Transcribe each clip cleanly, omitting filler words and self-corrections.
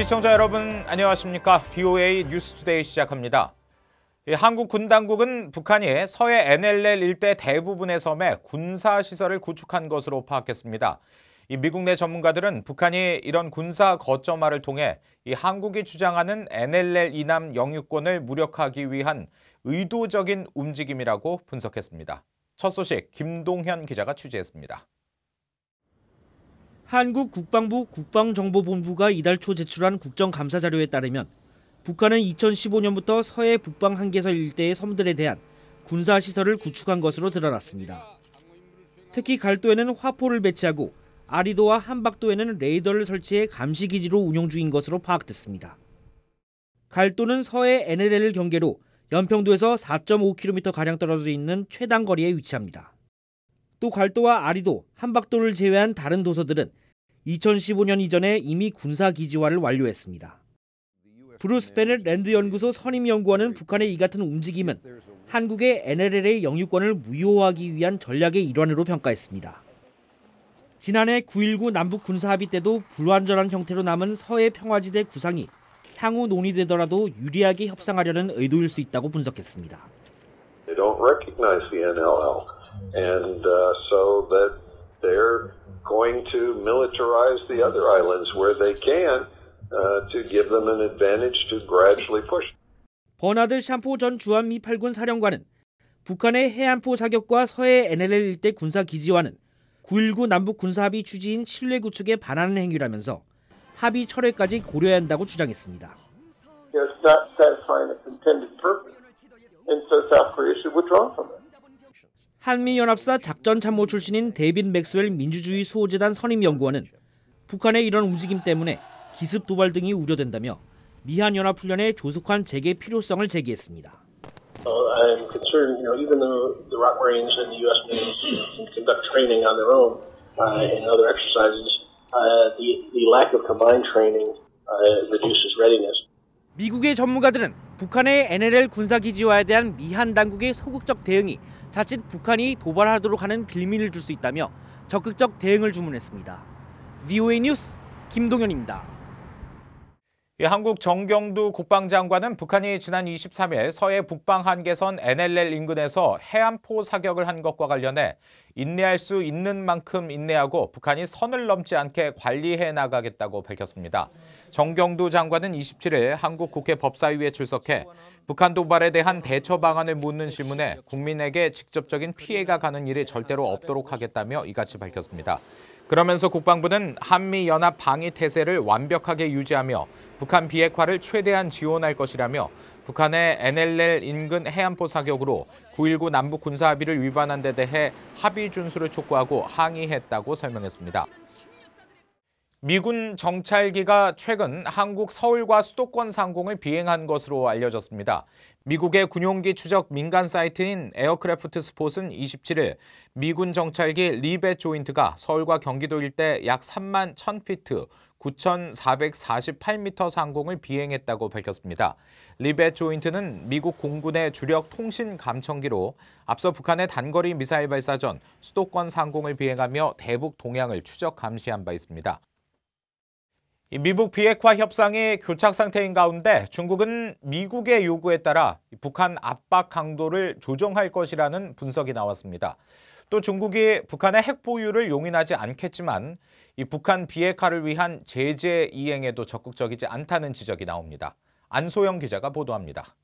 시청자 여러분 안녕하십니까? VOA 뉴스투데이 시작합니다. 한국 군 당국은 북한이 서해 NLL 일대 대부분의 섬에 군사시설을 구축한 것으로 파악했습니다. 미국 내 전문가들은 북한이 이런 군사 거점화를 통해 한국이 주장하는 NLL 이남 영유권을 무력화하기 위한 의도적인 움직임이라고 분석했습니다. 첫 소식 김동현 기자가 취재했습니다. 한국 국방부 국방정보본부가 이달 초 제출한 국정감사 자료에 따르면 북한은 2015년부터 서해 북방 한계선 일대의 섬들에 대한 군사시설을 구축한 것으로 드러났습니다. 특히 갈도에는 화포를 배치하고 아리도와 한박도에는 레이더를 설치해 감시기지로 운영 중인 것으로 파악됐습니다. 갈도는 서해 NLL 경계로 연평도에서 4.5km가량 떨어져 있는 최단 거리에 위치합니다. 또 갈도와 아리도, 한박도를 제외한 다른 도서들은 2015년 이전에 이미 군사기지화를 완료했습니다. 브루스 베넷 랜드연구소 선임연구원은 북한의 이 같은 움직임은 한국의 NLL의 영유권을 무효화하기 위한 전략의 일환으로 평가했습니다. 지난해 9.19 남북 군사합의 때도 불완전한 형태로 남은 서해 평화지대 구상이 향후 논의되더라도 유리하게 협상하려는 의도일 수 있다고 분석했습니다. They don't recognize the NLL, and so that they're going to militarize the other islands where they can to give them an advantage to gradually push. 버나드 샴포 전 주한미 8군 사령관은 북한의 해안포 사격과 서해 NLL 일대 군사 기지화는 9.19 남북 군사합의 취지인 신뢰 구축에 반하는 행위라면서 합의 철회까지 고려해야 한다고 주장했습니다. It's not satisfying its intended purpose, and so South Korea should withdraw from it. 한미연합사 작전참모 출신인 데이빗 맥스웰 민주주의 수호재단 선임연구원은 북한의 이런 움직임 때문에 기습 도발 등이 우려된다며 미한연합훈련의 조속한 재개 필요성을 제기했습니다. I'm concerned, even though the ROK Marines and the U.S. Marines can conduct training on their own and other exercises, the lack of combined training reduces readiness. 미국의 전문가들은 북한의 NLL 군사기지화에 대한 미한 당국의 소극적 대응이 자칫 북한이 도발하도록 하는 빌미를 줄 수 있다며 적극적 대응을 주문했습니다. VOA 뉴스 김동현입니다. 한국 정경두 국방장관은 북한이 지난 23일 서해 북방 한계선 NLL 인근에서 해안포 사격을 한 것과 관련해 인내할 수 있는 만큼 인내하고 북한이 선을 넘지 않게 관리해 나가겠다고 밝혔습니다. 정경두 장관은 27일 한국 국회 법사위에 출석해 북한 도발에 대한 대처 방안을 묻는 질문에 국민에게 직접적인 피해가 가는 일이 절대로 없도록 하겠다며 이같이 밝혔습니다. 그러면서 국방부는 한미연합 방위 태세를 완벽하게 유지하며 북한 비핵화를 최대한 지원할 것이라며 북한의 NLL 인근 해안포 사격으로 9.19 남북 군사합의를 위반한 데 대해 합의 준수를 촉구하고 항의했다고 설명했습니다. 미군 정찰기가 최근 한국 서울과 수도권 상공을 비행한 것으로 알려졌습니다. 미국의 군용기 추적 민간 사이트인 에어크래프트 스폿은 27일 미군 정찰기 리벳 조인트가 서울과 경기도 일대 약 3만 1000피트, 9,448m 상공을 비행했다고 밝혔습니다. 리벳 조인트는 미국 공군의 주력 통신 감청기로 앞서 북한의 단거리 미사일 발사 전 수도권 상공을 비행하며 대북 동향을 추적 감시한 바 있습니다. 미북 비핵화 협상이 교착 상태인 가운데 중국은 미국의 요구에 따라 북한 압박 강도를 조정할 것이라는 분석이 나왔습니다. 또 중국이 북한의 핵 보유를 용인하지 않겠지만 이 북한 비핵화를 위한 제재 이행에도 적극적이지 않다는 지적이 나옵니다. 안소영 기자가 보도합니다.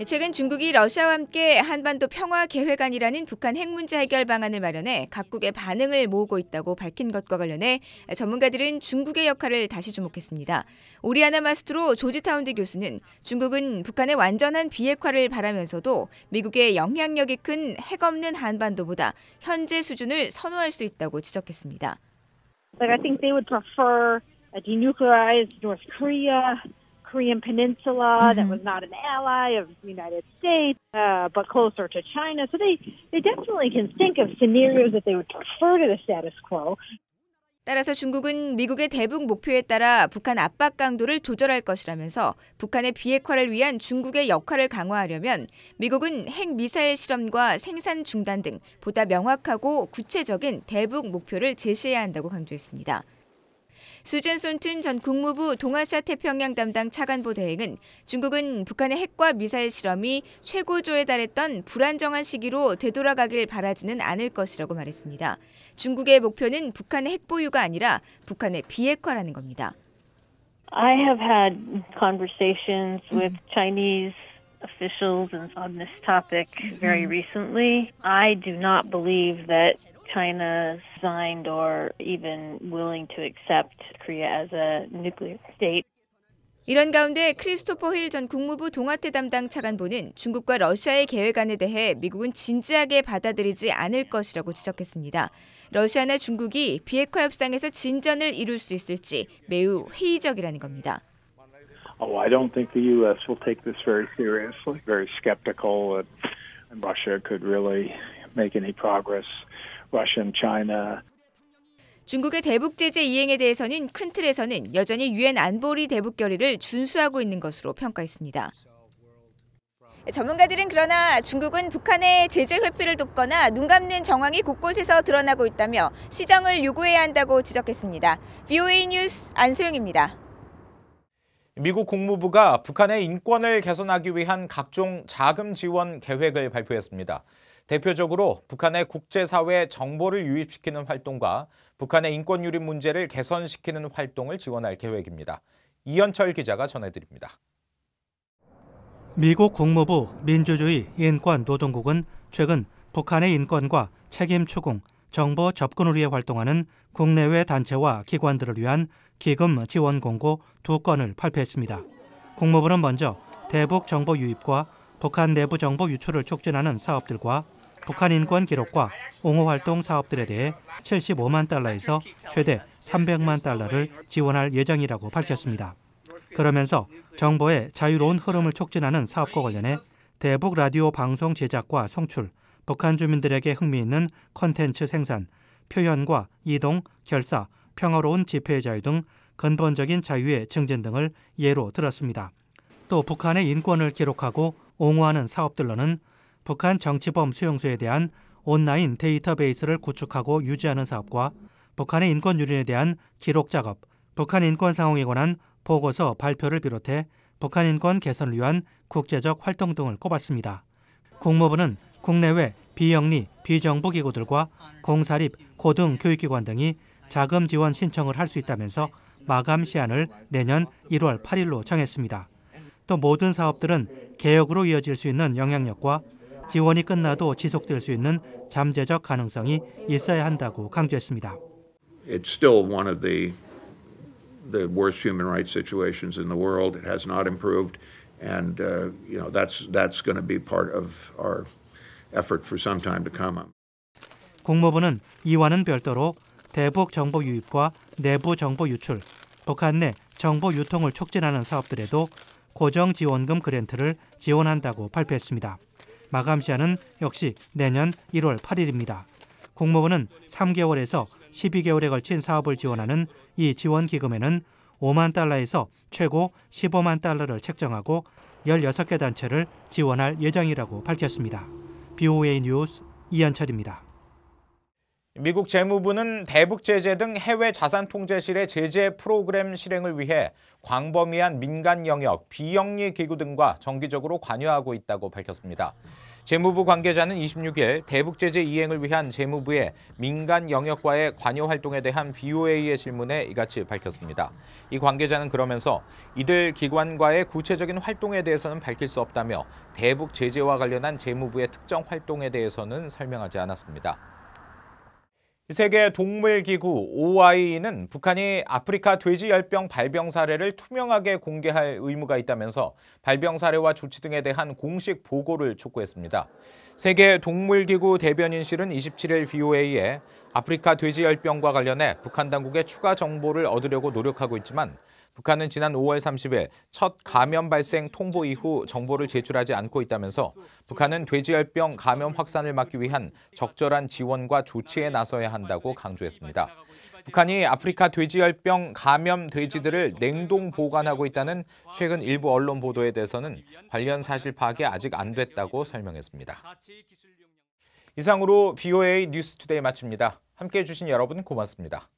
최근 중국이 러시아와 함께 한반도 평화계획안이라는 북한 핵 문제 해결 방안을 마련해 각국의 반응을 모으고 있다고 밝힌 것과 관련해 전문가들은 중국의 역할을 다시 주목했습니다. 오리아나 마스트로 조지타운드 교수는 중국은 북한의 완전한 비핵화를 바라면서도 미국의 영향력이 큰 핵 없는 한반도보다 현재 수준을 선호할 수 있다고 지적했습니다. I think they would prefer a denuclearized North Korean Peninsula that was not an ally of the United States, but closer to China. So they definitely can think of scenarios that they would prefer to the status quo. 따라서 중국은 미국의 대북 목표에 따라 북한 압박 강도를 조절할 것이라면서 북한의 비핵화를 위한 중국의 역할을 강화하려면 미국은 핵 미사일 실험과 생산 중단 등 보다 명확하고 구체적인 대북 목표를 제시해야 한다고 강조했습니다. 수준 손튼 전 국무부 동아시아 태평양 담당 차관보 대행은 중국은 북한의 핵과 미사일 실험이 최고조에 달했던 불안정한 시기로 되돌아가길 바라지는 않을 것이라고 말했습니다. 중국의 목표는 북한의 핵 보유가 아니라 북한의 비핵화라는 겁니다. I have had conversations with Chinese officials on this topic very recently. I do not believe that China signed or even willing to accept Korea as a nuclear state. 이런 가운데 크리스토퍼 힐 전 국무부 동아태 담당 차관보는 중국과 러시아의 계획안에 대해 미국은 진지하게 받아들이지 않을 것이라고 지적했습니다. 러시아나 중국이 비핵화 협상에서 진전을 이룰 수 있을지 매우 회의적이라는 겁니다. I don't think the U.S. will take this very seriously. Very skeptical that Russia could really make any progress. Russia and China. 중국의 대북 제재 이행에 대해서는 큰 틀에서는 여전히 유엔 안보리 대북 결의를 준수하고 있는 것으로 평가했습니다. 전문가들은 그러나 중국은 북한의 제재 회피를 돕거나 눈 감는 정황이 곳곳에서 드러나고 있다며 시정을 요구해야 한다고 지적했습니다. VOA 뉴스 안소영입니다. 미국 국무부가 북한의 인권을 개선하기 위한 각종 자금 지원 계획을 발표했습니다. 대표적으로 북한의 국제사회에 정보를 유입시키는 활동과 북한의 인권 유린 문제를 개선시키는 활동을 지원할 계획입니다. 이현철 기자가 전해드립니다. 미국 국무부 민주주의 인권 노동국은 최근 북한의 인권과 책임 추궁, 정보 접근을 위해 활동하는 국내외 단체와 기관들을 위한 기금 지원 공고 2건을 발표했습니다. 국무부는 먼저 대북 정보 유입과 북한 내부 정보 유출을 촉진하는 사업들과 북한 인권 기록과 옹호 활동 사업들에 대해 75만 달러에서 최대 300만 달러를 지원할 예정이라고 밝혔습니다. 그러면서 정보의 자유로운 흐름을 촉진하는 사업과 관련해 대북 라디오 방송 제작과 송출, 북한 주민들에게 흥미있는 콘텐츠 생산, 표현과 이동, 결사, 평화로운 집회의 자유 등 근본적인 자유의 증진 등을 예로 들었습니다. 또 북한의 인권을 기록하고 옹호하는 사업들로는 북한 정치범 수용소에 대한 온라인 데이터베이스를 구축하고 유지하는 사업과 북한의 인권 유린에 대한 기록 작업, 북한 인권 상황에 관한 보고서 발표를 비롯해 북한 인권 개선을 위한 국제적 활동 등을 꼽았습니다. 국무부는 국내외 비영리, 비정부 기구들과 공사립, 고등교육기관 등이 자금 지원 신청을 할 수 있다면서 마감 시한을 내년 1월 8일로 정했습니다. 또 모든 사업들은 개혁으로 이어질 수 있는 영향력과 지원이 끝나도 지속될 수 있는 잠재적 가능성이 있어야 한다고 강조했습니다. It's still one of the worst human rights situations in the world. It has not improved, and that's going to be part of our effort for some time to come. 국무부는 이와는 별도로 대북 정보 유입과 내부 정보 유출, 북한 내 정보 유통을 촉진하는 사업들에도 고정 지원금 그랜트를 지원한다고 발표했습니다. 마감 시한은 역시 내년 1월 8일입니다. 국무부는 3개월에서 12개월에 걸친 사업을 지원하는 이 지원 기금에는 5만 달러에서 최고 15만 달러를 책정하고 16개 단체를 지원할 예정이라고 밝혔습니다. VOA 뉴스 이현철입니다. 미국 재무부는 대북 제재 등 해외 자산 통제실의 제재 프로그램 실행을 위해 광범위한 민간 영역, 비영리 기구 등과 정기적으로 관여하고 있다고 밝혔습니다. 재무부 관계자는 26일 대북 제재 이행을 위한 재무부의 민간 영역과의 관여 활동에 대한 BOA의 질문에 이같이 밝혔습니다. 이 관계자는 그러면서 이들 기관과의 구체적인 활동에 대해서는 밝힐 수 없다며 대북 제재와 관련한 재무부의 특정 활동에 대해서는 설명하지 않았습니다. 세계 동물기구 OIE는 북한이 아프리카 돼지열병 발병 사례를 투명하게 공개할 의무가 있다면서 발병 사례와 조치 등에 대한 공식 보고를 촉구했습니다. 세계 동물기구 대변인실은 27일 BOA에 아프리카 돼지열병과 관련해 북한 당국의 추가 정보를 얻으려고 노력하고 있지만 북한은 지난 5월 30일 첫 감염 발생 통보 이후 정보를 제출하지 않고 있다면서 북한은 돼지열병 감염 확산을 막기 위한 적절한 지원과 조치에 나서야 한다고 강조했습니다. 북한이 아프리카 돼지열병 감염 돼지들을 냉동 보관하고 있다는 최근 일부 언론 보도에 대해서는 관련 사실 파악이 아직 안 됐다고 설명했습니다. 이상으로 BOA 뉴스투데이 마칩니다. 함께해 주신 여러분 고맙습니다.